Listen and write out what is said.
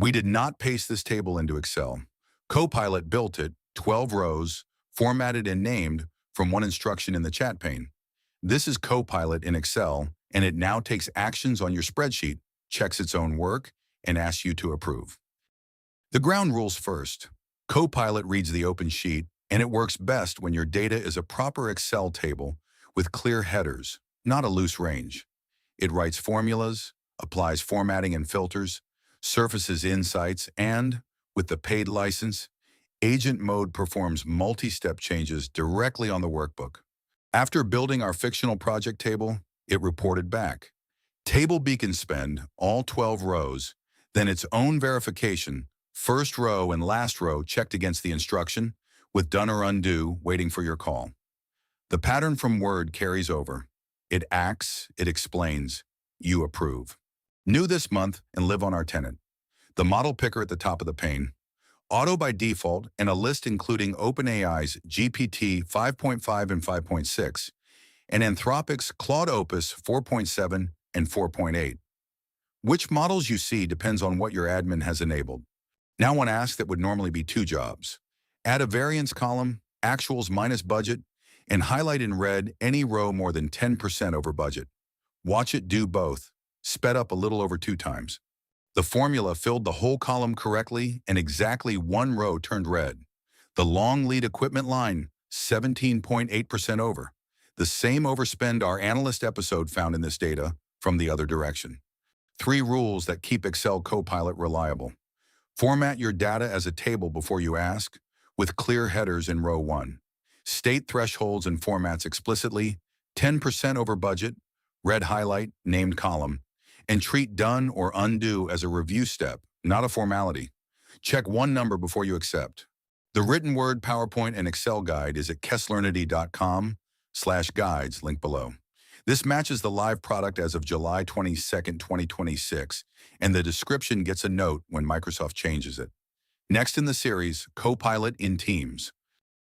We did not paste this table into Excel. Copilot built it, 12 rows, formatted and named from one instruction in the chat pane. This is Copilot in Excel, and it now takes actions on your spreadsheet, checks its own work, and asks you to approve. The ground rules first. Copilot reads the open sheet, and it works best when your data is a proper Excel table with clear headers, not a loose range. It writes formulas, applies formatting and filters, surfaces insights, and, with the paid license, Agent Mode performs multi-step changes directly on the workbook. After building our fictional project table, it reported back. Table beacon spend, all 12 rows, then its own verification, first row and last row checked against the instruction, with done or undo waiting for your call. The pattern from Word carries over. It acts, it explains, you approve. New this month and live on our tenant. The model picker at the top of the pane, auto by default, and a list including OpenAI's GPT-5.5 and 5.6, and Anthropic's Claude Opus 4.7 and 4.8. Which models you see depends on what your admin has enabled. Now one ask that would normally be 2 jobs. Add a variance column, actuals minus budget, and highlight in red any row more than 10% over budget. Watch it do both, sped up a little over 2 times. The formula filled the whole column correctly, and exactly 1 row turned red. The long lead equipment line, 17.8% over. The same overspend our Analyst episode found in this data from the other direction. 3 rules that keep Excel Copilot reliable. Format your data as a table before you ask, with clear headers in row 1. State thresholds and formats explicitly, 10% over budget, red highlight, named column, and treat done or undo as a review step, not a formality. Check one number before you accept. The written Word, PowerPoint, and Excel guide is at kesslernity.com/guides, link below. This matches the live product as of July 22nd, 2026, and the description gets a note when Microsoft changes it. Next in the series, Copilot in Teams.